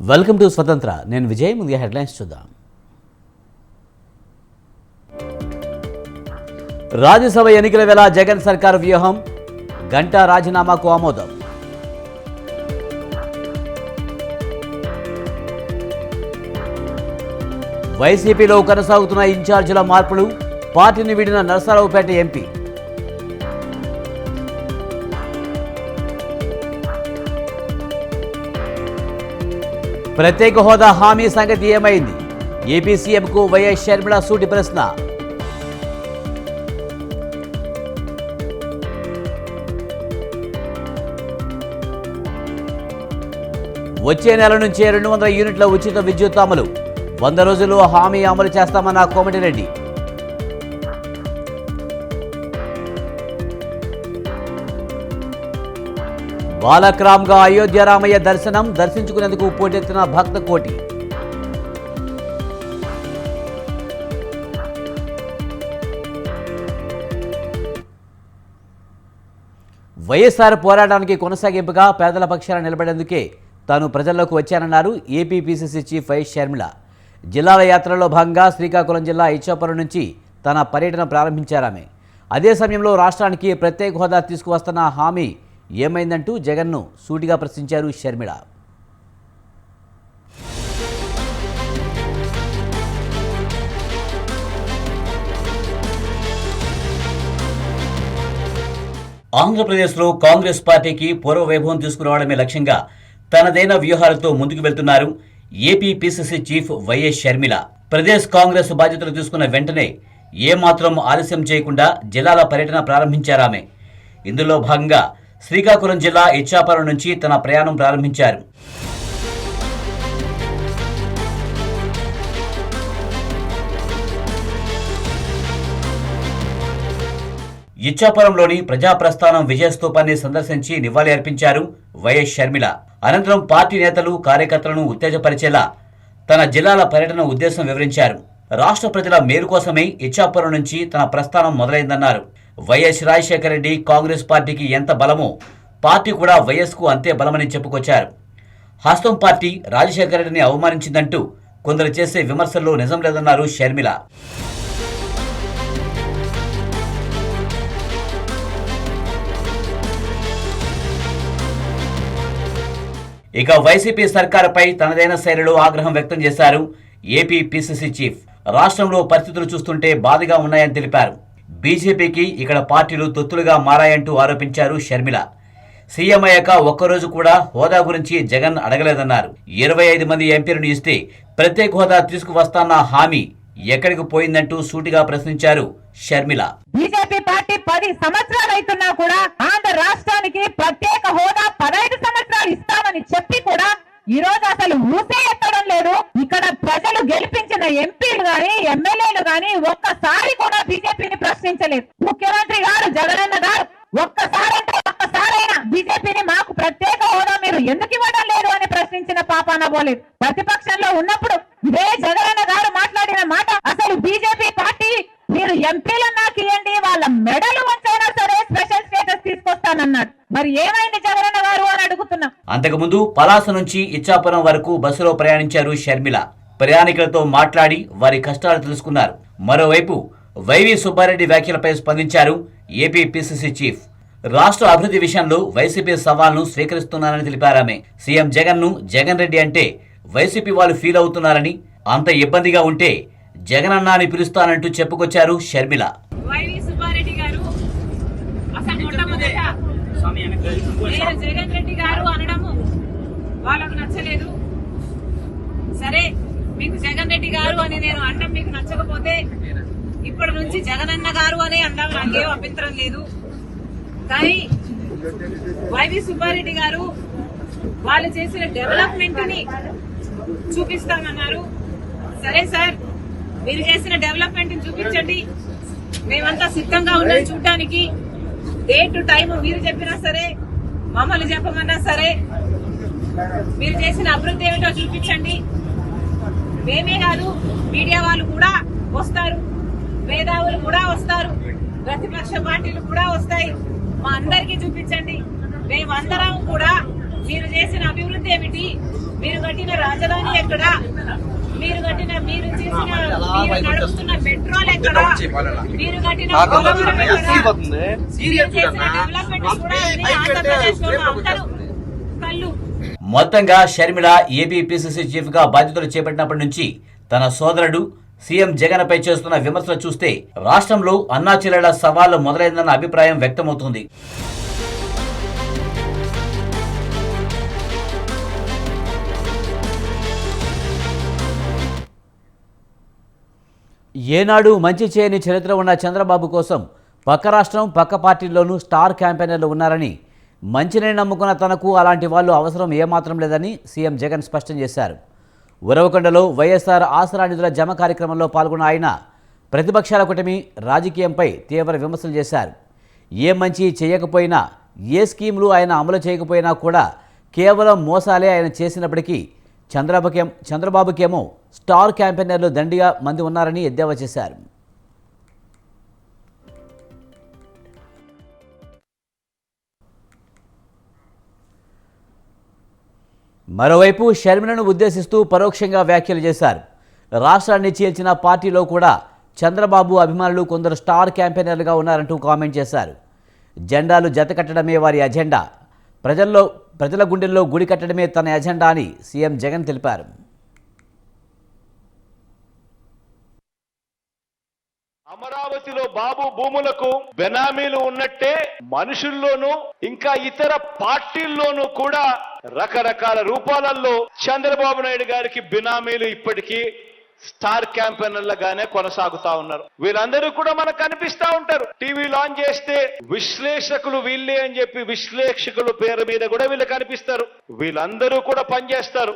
Welcome to స్వతంత్ర. నేను విజయ్. ముందుగా హెడ్లైన్స్ చూద్దాం. రాజ్యసభ ఎన్నికల వేళ జగన్ సర్కారు వ్యూహం, గంటా రాజీనామాకు ఆమోదం. వైసీపీలో కొనసాగుతున్న ఇన్ఛార్జీల మార్పులు, పార్టీని వీడిన నరసరావుపేట ఎంపీ. ప్రత్యేక హోదా హామీ సంగతి ఏమైంది? ఏపీ సీఎంకు వైఎస్ షర్మిల సూటి ప్రశ్న. వచ్చే నెల నుంచే 200 యూనిట్ల ఉచిత విద్యుత్ అమలు, 100 రోజుల్లో హామీ అమలు చేస్తామన్న కోమటిరెడ్డి. బాలక్రామ్గా అయోధ్య రామయ్య దర్శించుకునేందుకు పోటెత్తిన భక్త కోటి. వైఎస్ఆర్ పోరాటానికి కొనసాగింపుగా పేదల పక్షాన నిలబడేందుకే తాను ప్రజల్లోకి వచ్చానన్నారు AP PCC chief YS Sharmila. జిల్లాల యాత్రలో భాగంగా శ్రీకాకుళం జిల్లా ఇచ్చాపురం నుంచి తన పర్యటన ప్రారంభించారామె. అదే సమయంలో రాష్ట్రానికి ప్రత్యేక హోదా తీసుకువస్తున్న హామీ ఏమైందంటూ జగన్ను సూటిగా ప్రశ్నించారు షర్మిల. ఆంధ్రప్రదేశ్లో కాంగ్రెస్ పార్టీకి పూర్వ వైభవం తీసుకురావడమే లక్ష్యంగా తనదైన వ్యూహాలతో ముందుకు వెళ్తున్నారు AP PCC chief YS Sharmila. Pradesh Congress బాధ్యతలు తీసుకున్న వెంటనే ఏమాత్రం ఆలస్యం చేయకుండా జిల్లాల పర్యటన ప్రారంభించారామె. ఇందులో భాగంగా శ్రీకాకుళం జిల్లా ఇచ్చాపురం నుంచి తన ప్రయాణం ప్రారంభించారు. ఇచ్చాపురంలోని ప్రజాప్రస్థానం విజయస్తూపాన్ని సందర్శించి నివాళి అర్పించారు వైఎస్ షర్మిల. అనంతరం పార్టీ నేతలు, కార్యకర్తలను ఉత్తేజపరిచేలా తన జిల్లాల పర్యటన ఉద్దేశం వివరించారు. రాష్ట్ర ప్రజల మేలు కోసమే ఇచ్చాపురం నుంచి తన ప్రస్థానం మొదలైందన్నారు. వైఎస్ రాజశేఖర రెడ్డి కాంగ్రెస్ పార్టీకి ఎంత బలమో పార్టీ కూడా వైఎస్కు అంతే బలమని చెప్పుకొచ్చారు. హస్తం పార్టీ రాజశేఖర రెడ్డిని అవమానించిందంటూ కొందరు చేసే విమర్శల్లో నిజం లేదన్నారు షర్మిల. ఇక వైసీపీ సర్కారుపై తనదైన శైలిలో ఆగ్రహం వ్యక్తం చేశారు ఏపీ పీసీసీ చీఫ్. రాష్ట్రంలో పరిస్థితులు చూస్తుంటే బాధగా ఉన్నాయని తెలిపారు. బీజేపీకి ఇక్కడ పార్టీలు తొత్తులుగా మారాయంటూ ఆరోపించారు షర్మిల. సీఎం అయ్యాక ఒక్కరోజు కూడా హోదా గురించి జగన్ అడగలేదన్నారు. 25 మంది ఎంపీలను ఇస్తే ప్రత్యేక హోదా తీసుకువస్తాన్న హామీ ఎక్కడికి పోయిందంటూ సూటిగా ప్రశ్నించారు షర్మిల. బీజేపీ పార్టీ 10 సంవత్సరాలు అవుతున్నా కూడా ఆంధ్ర రాష్ట్రానికి ప్రత్యేక హోదా 15 సంవత్సరాలు ఇస్తామని చెప్పి కూడా ఈ రోజు అసలు ఊసే ఎత్తడం లేదు. ఇక్కడ ప్రజలు గెలిపించిన ఎంపీలు గాని, ఎమ్మెల్యేలు గాని ఒక్కసారి కూడా బీజేపీని ప్రశ్నించలేదు. ముఖ్యమంత్రి గారు, జగనన్న గారు ఒక్కసారైనా బీజేపీని మాకు ప్రత్యేక హోదా మీరు ఎందుకు ఇవ్వడం లేదు అని ప్రశ్నించిన పాపాన పోలేదు. ప్రతిపక్షంలో ఉన్నప్పుడు ఇదే జగనన్న గారు మాట్లాడిన మాట, అసలు బీజేపీ పార్టీ మీరు ఎంపీలను నాకు ఇవ్వండి, వాళ్ళ మెడలు వంచైనా సరే స్పెషల్ స్టేటస్ తీసుకొస్తానన్నాడు. మరి ఏమైంది జగనన్న గారు అని అడుగుతున్నాం. అంతకుముందు పలాస నుంచి ఇచ్చాపురం వరకు బస్సులో ప్రయాణించారు షర్మిల. ప్రయాణికులతో మాట్లాడి వారి కష్టాలు తెలుసుకున్నారు. మరోవైపు వైవి సుబ్బారెడ్డి వ్యాఖ్యలపై స్పందించారు ఏపీ పీసీసీ చీఫ్. రాష్ట్ర అభివృద్ధి విషయంలో వైసీపీ సవాల్ను స్వీకరిస్తున్నారని తెలిపారామె. సీఎం జగన్ రెడ్డి అంటే వైసీపీ వాళ్ళు ఫీల్ అవుతున్నారని, అంత ఇబ్బందిగా ఉంటే జగనన్న అని పిలుస్తానంటూ చెప్పుకొచ్చారు షర్మిల. జగన్ రెడ్డి గారు అనడము వాళ్ళకు నచ్చలేదు. సరే, మీకు జగన్ రెడ్డి గారు అని నేను అనడం మీకు నచ్చకపోతే ఇప్పటి నుంచి జగనన్న గారు అని అనడం నాకేం అభ్యంతరం లేదు. కానీ వైవి సుబ్బారెడ్డి గారు వాళ్ళు చేసిన డెవలప్మెంట్ ని చూపిస్తామన్నారు. సరే సార్, మీరు చేసిన డెవలప్మెంట్ ని చూపించండి, మేమంతా సిద్ధంగా ఉన్నాం చూడటానికి. డే టు టైం మీరు చెప్పినా సరే, మమ్మల్ని చెప్పమన్నా సరే, మీరు చేసిన అభివృద్ధి ఏమిటో చూపించండి. మేమే కాదు, మీడియా వాళ్ళు కూడా వస్తారు, మేధావులు కూడా వస్తారు, ప్రతిపక్ష పార్టీలు కూడా వస్తాయి. మా అందరికీ చూపించండి. మేమందరం కూడా మీరు చేసిన అభివృద్ధి ఏమిటి, మీరు కట్టిన రాజధాని ఎక్కడ? మీరు నడుపుతున్న మెట్రోలు ఎక్కడ? మీరు కట్టిన పోలవరం ఎక్కడ? మీరు చేసిన డెవలప్మెంట్ కూడా అన్ని ఆంధ్రప్రదేశ్ లో అందరూ కళ్ళు. మొత్తంగా షర్మిల ఏపీ పిసిసి చీఫ్ గా బాధ్యతలు చేపట్టినప్పటి నుంచి తన సోదరుడు సీఎం జగన్పై చేస్తున్న విమర్శలు చూస్తే రాష్ట్రంలో అన్నా చెల్లెళ్ల సవాళ్లు మొదలైందన్న అభిప్రాయం వ్యక్తమవుతుంది. ఏనాడు మంచి చేయని చరిత్ర ఉన్న చంద్రబాబు కోసం పక్క రాష్ట్రం పక్క పార్టీల్లోనూ స్టార్ క్యాంపెయినర్లు ఉన్నారని, మంచిని నమ్ముకున్న తనకు అలాంటి వాళ్ళు అవసరం ఏమాత్రం లేదని సీఎం జగన్ స్పష్టం చేశారు. ఉరవకొండలో వైఎస్ఆర్ ఆసరా నిధుల జమ కార్యక్రమంలో పాల్గొన్న ఆయన ప్రతిపక్షాల కూటమి రాజకీయంపై తీవ్ర విమర్శలు చేశారు. ఏ మంచి చేయకపోయినా, ఏ స్కీములు ఆయన అమలు చేయకపోయినా కూడా కేవలం మోసాలే ఆయన చేసినప్పటికీ చంద్రబాబుకేమో స్టార్ క్యాంపెయినర్లు దండిగా మంది ఉన్నారని ఎద్దేవా చేశారు. మరోవైపు షర్మిలను ఉద్దేశిస్తూ పరోక్షంగా వ్యాఖ్యలు చేశారు. రాష్ట్రాన్ని చీల్చిన పార్టీలో కూడా చంద్రబాబు అభిమానులు కొందరు స్టార్ క్యాంపెయినర్లుగా ఉన్నారంటూ కామెంట్ చేశారు. జెండాలు జతకట్టడమే వారి అజెండా, ప్రజల గుండెల్లో గుడి కట్టడమే తన అజెండా అని సీఎం జగన్ తెలిపారు. అమరావతిలో బాబు భూములకు బెనామీలు ఉన్నట్టే మనుషుల్లోనూ ఇంకా ఇతర పార్టీల్లోనూ కూడా రకరకాల రూపాలలో చంద్రబాబు నాయుడు గారికి బినామీలు ఇప్పటికీ స్టార్ క్యాంపెయినర్లుగానే కొనసాగుతా ఉన్నారు. వీళ్ళందరూ కూడా మనకు కనిపిస్తా ఉంటారు. టీవీ లాంచ్ చేస్తే విశ్లేషకులు వీళ్ళే అని చెప్పి విశ్లేషకుల పేరు మీద కూడా వీళ్ళు కనిపిస్తారు. వీళ్ళందరూ కూడా పనిచేస్తారు.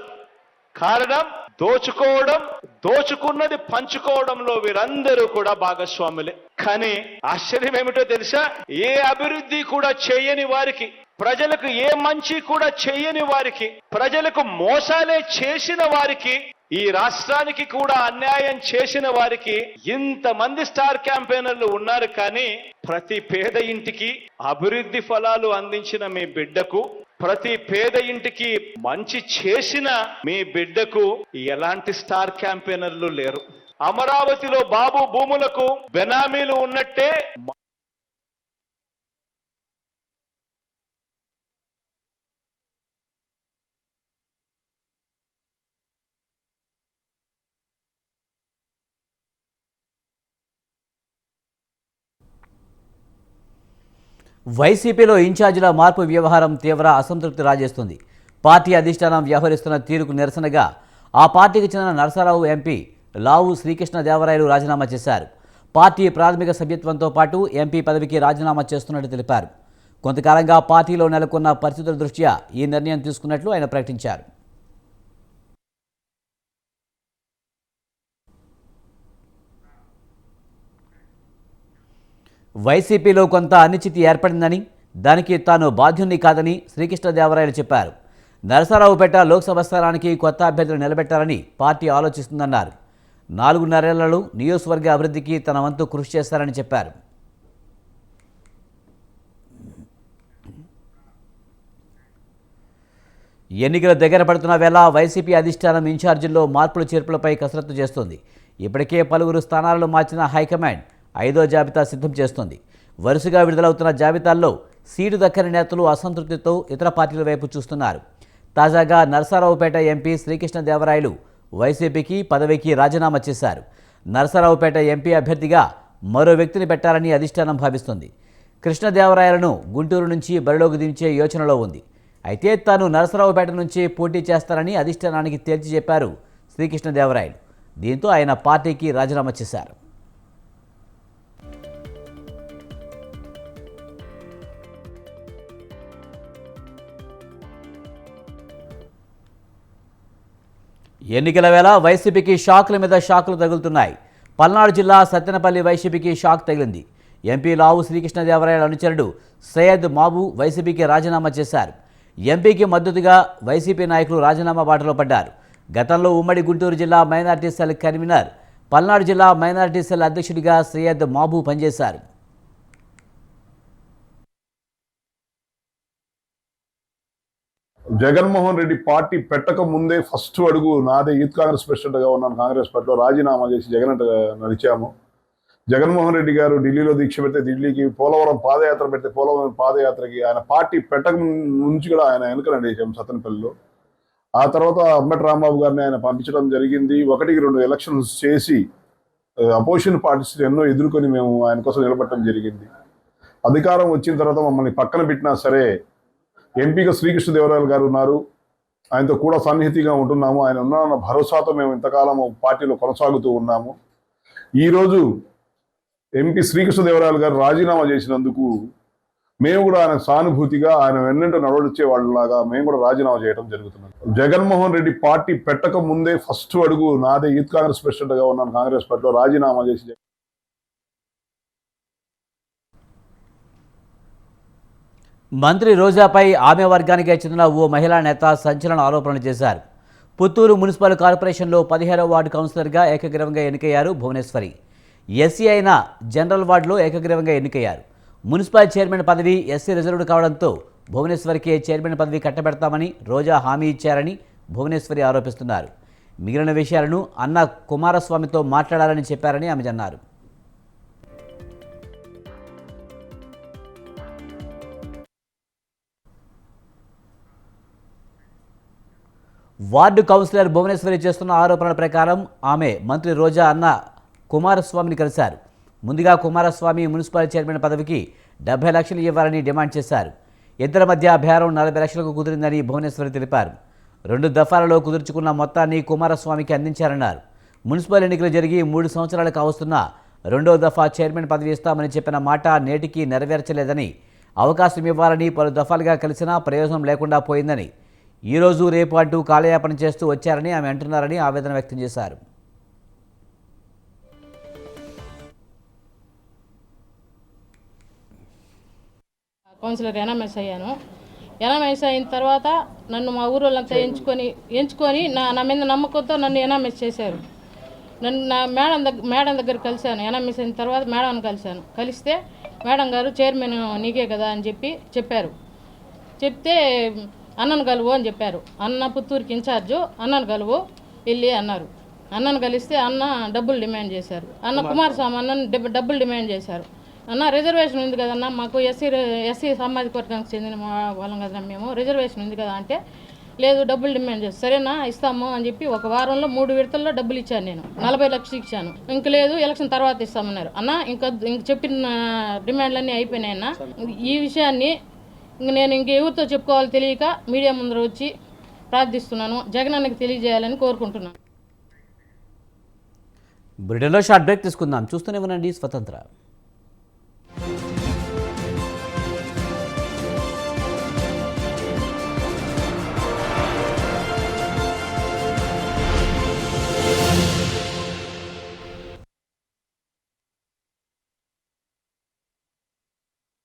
కారణం దోచుకోవడం, దోచుకున్నది పంచుకోవడంలో వీరందరూ కూడా భాగస్వాములే. కానీ ఆశ్చర్యం ఏమిటో తెలుసా? ఏ అభివృద్ధి కూడా చేయని వారికి, ప్రజలకు ఏ మంచి కూడా చేయని వారికి, ప్రజలకు మోసాలే చేసిన వారికి, ఈ రాష్ట్రానికి కూడా అన్యాయం చేసిన వారికి ఇంతమంది స్టార్ క్యాంపెయినర్లు ఉన్నారు. కానీ ప్రతి పేద ఇంటికి అభివృద్ధి ఫలాలు అందించిన మీ బిడ్డకు, ప్రతి పేద ఇంటికి మంచి చేసిన మీ బిడ్డకు ఎలాంటి స్టార్ క్యాంపెయినర్లు లేరు. అమరావతిలో బాబు భూములకు బెనామీలు ఉన్నట్టే వైసీపీలో ఇన్ఛార్జీల మార్పు వ్యవహారం తీవ్ర అసంతృప్తి రాజేస్తుంది. పార్టీ అధిష్టానం వ్యవహరిస్తున్న తీరుకు నిరసనగా ఆ పార్టీకి చెందిన నరసరావు ఎంపీ లావు శ్రీకృష్ణదేవరాయలు రాజీనామా చేశారు. పార్టీ ప్రాథమిక సభ్యత్వంతో పాటు ఎంపీ పదవికి రాజీనామా చేస్తున్నట్టు తెలిపారు. కొంతకాలంగా పార్టీలో నెలకొన్న పరిస్థితుల దృష్ట్యా ఈ నిర్ణయం తీసుకున్నట్లు ఆయన ప్రకటించారు. వైసీపీలో కొంత అనిశ్చితి ఏర్పడిందని, దానికి తాను బాధ్యుణ్ణి కాదని శ్రీకృష్ణదేవరాయలు చెప్పారు. నరసరావుపేట లోక్సభ స్థానానికి కొత్త అభ్యర్థులు నిలబెట్టాలని పార్టీ ఆలోచిస్తుందన్నారు. 4.5 ఏళ్లలో నియోజకవర్గ అభివృద్ధికి తన వంతు కృషి చేస్తారని చెప్పారు. ఎన్నికలు దగ్గర పడుతున్న వేళ వైసీపీ అధిష్టానం ఇన్ఛార్జీల్లో మార్పులు చేర్పులపై కసరత్తు చేస్తోంది. ఇప్పటికే పలువురు స్థానాలను మార్చిన హైకమాండ్ 5వ జాబితా సిద్ధం చేస్తోంది. వరుసగా విడుదలవుతున్న జాబితాల్లో సీటు దక్కని నేతలు అసంతృప్తితో ఇతర పార్టీల వైపు చూస్తున్నారు. తాజాగా నరసరావుపేట ఎంపీ శ్రీకృష్ణదేవరాయలు వైసీపీకి పదవికి రాజీనామా చేశారు. నరసరావుపేట ఎంపీ అభ్యర్థిగా మరో వ్యక్తిని పెట్టాలని అధిష్టానం భావిస్తుంది. కృష్ణదేవరాయలను గుంటూరు నుంచి బరిలోకి దించే యోచనలో ఉంది. అయితే తాను నరసరావుపేట నుంచి పోటీ చేస్తానని అధిష్టానానికి తేల్చి చెప్పారు శ్రీకృష్ణదేవరాయలు. దీంతో ఆయన పార్టీకి రాజీనామా చేశారు. ఎన్నికల వేళ వైసీపీకి షాకుల మీద షాకులు తగులుతున్నాయి. పల్నాడు జిల్లా సత్తెనపల్లి వైసీపీకి షాక్ తగిలింది. ఎంపీ లావు శ్రీకృష్ణదేవరాయల అనుచరుడు సయ్యద్ మాబు వైసీపీకి రాజీనామా చేశారు. ఎంపీకి మద్దతుగా వైసీపీ నాయకులు రాజీనామా బాటలో పడ్డారు. గతంలో ఉమ్మడి గుంటూరు జిల్లా మైనారిటీ సెల్ కన్వీనర్, పల్నాడు జిల్లా మైనారిటీ సెల్ అధ్యక్షుడిగా సయ్యద్ మాబు పనిచేశారు. జగన్మోహన్ రెడ్డి పార్టీ పెట్టక ముందే ఫస్ట్ అడుగు నాదే. యూత్ కాంగ్రెస్ ప్రెసిడెంట్గా ఉన్నాను. కాంగ్రెస్ పార్టీలో రాజీనామా చేసి జగన్ నడిచాము. జగన్మోహన్ రెడ్డి గారు ఢిల్లీలో దీక్ష పెడితే ఢిల్లీకి, పోలవరం పాదయాత్ర పెడితే పోలవరం పాదయాత్రకి, ఆయన పార్టీ పెట్టక నుంచి కూడా ఆయన వెనుక నడిచాము సత్తెనపల్లిలో. ఆ తర్వాత అంబటి రాంబాబు గారిని ఆయన పంపించడం జరిగింది. 1-2 ఎలక్షన్స్ చేసి అపోజిషన్ పార్టీస్ ఎన్నో ఎదుర్కొని మేము ఆయన కోసం నిలబడటం జరిగింది. అధికారం వచ్చిన తర్వాత మమ్మల్ని పక్కన పెట్టినా సరే ఎంపీగా శ్రీకృష్ణదేవరాయలు గారు ఉన్నారు. ఆయనతో కూడా సన్నిహితిగా ఉంటున్నాము. ఆయన ఉన్నారన్న భరోసాతో మేము ఇంతకాలం పార్టీలో కొనసాగుతూ ఉన్నాము. ఈరోజు ఎంపీ శ్రీకృష్ణదేవరాయలు గారు రాజీనామా చేసినందుకు మేము కూడా ఆయన సానుభూతిగా, ఆయన వెన్నంట నడవడిచ్చే వాళ్ళలాగా మేము కూడా రాజీనామా చేయడం జరుగుతున్నాం. జగన్మోహన్ రెడ్డి పార్టీ పెట్టక ముందే ఫస్ట్ అడుగు నాదే. యూత్ కాంగ్రెస్ ప్రెసిడెంట్గా ఉన్నాను. కాంగ్రెస్ పార్టీలో రాజీనామా చేసి మంత్రి రోజాపై ఆమె వర్గానికే చెందిన ఓ మహిళా నేత సంచలన ఆరోపణలు చేశారు. పుత్తూరు మున్సిపల్ కార్పొరేషన్లో 15వ వార్డు కౌన్సిలర్గా ఏకగ్రీవంగా ఎన్నికయ్యారు భువనేశ్వరి. ఎస్సీ అయిన జనరల్ వార్డులో ఏకగ్రీవంగా ఎన్నికయ్యారు. మున్సిపల్ చైర్మన్ పదవి ఎస్సీ రిజర్వ్డ్ కావడంతో భువనేశ్వరికి చైర్మన్ పదవి కట్టబెడతామని రోజా హామీ ఇచ్చారని భువనేశ్వరి ఆరోపిస్తున్నారు. మిగిలిన విషయాలను అన్న కుమారస్వామితో మాట్లాడాలని చెప్పారని ఆమె అన్నారు. వార్డు కౌన్సిలర్ భువనేశ్వరి చేస్తున్న ఆరోపణల ప్రకారం ఆమె మంత్రి రోజా అన్న కుమారస్వామిని కలిశారు. ముందుగా కుమారస్వామి మున్సిపల్ చైర్మన్ పదవికి 70 లక్షలు ఇవ్వాలని డిమాండ్ చేశారు. ఇద్దరి మధ్య బేరం 40 లక్షలకు కుదిరిందని భువనేశ్వరి తెలిపారు. 2 దఫాలలో కుదుర్చుకున్న మొత్తాన్ని కుమారస్వామికి అందించారన్నారు. మున్సిపల్ ఎన్నికలు జరిగి 3 సంవత్సరాలు కావస్తున్నా 2వ దఫా చైర్మన్ పదవి ఇస్తామని చెప్పిన మాట నేటికి నెరవేర్చలేదని, అవకాశం ఇవ్వాలని పలు దఫాలుగా కలిసినా ప్రయోజనం లేకుండా పోయిందని, ఈరోజు రేపు అంటూ కాలయాపన చేస్తూ వచ్చారని ఆమె అంటున్నారని ఆవేదన వ్యక్తం చేశారు. కౌన్సిలర్ ఎన్ఎంఎస్ అయ్యాను. ఎన్ఎంఎస్ అయిన తర్వాత నన్ను మా ఊరోళ్ళంతా ఎంచుకొని నా మీద నమ్మకంతో నన్ను ఎన్ఎంఎస్ చేశారు. నన్ను నా మేడం దగ్గర కలిశాను. ఎన్ఎంఎస్ అయిన తర్వాత మేడంని కలిస్తే మేడం గారు చైర్మన్ నీకే కదా అని చెప్పారు. చెప్తే అన్నను కలువు అని చెప్పారు. అన్న పుత్తూరుకి ఇన్ఛార్జు, అన్నను కలువు వెళ్ళి అన్నారు. అన్నను కలిస్తే అన్న డబ్బులు డిమాండ్ చేశారు. అన్న కుమారస్వామి అన్నను డబ్బులు డిమాండ్ చేశారు. అన్న రిజర్వేషన్ ఉంది కదన్నా, మాకు ఎస్సీ సామాజిక వర్గానికి చెందిన వాళ్ళం కదా, మేము రిజర్వేషన్ ఉంది కదా అంటే, లేదు డబ్బులు డిమాండ్ చేస్తారు. సరేనా ఇస్తాము అని చెప్పి 1 వారంలో 3 విడతల్లో డబ్బులు ఇచ్చాను. నేను 40 లక్షలు ఇచ్చాను. ఇంక లేదు ఎలక్షన్ తర్వాత ఇస్తామన్నారు. అన్న ఇంక చెప్పిన డిమాండ్లన్నీ అయిపోయినాయన్న. ఈ విషయాన్ని నేను ఎవరితో చెప్పుకోవాలో తెలియక మీడియా ముందర వచ్చి ప్రార్థిస్తున్నాను. జగన్ అన్నకి తెలియజేయాలని కోరుకుంటున్నాను. బ్రిటన్లో షార్ట్ బ్రేక్ తీసుకుందాం. చూస్తూనే ఉండండి స్వతంత్ర.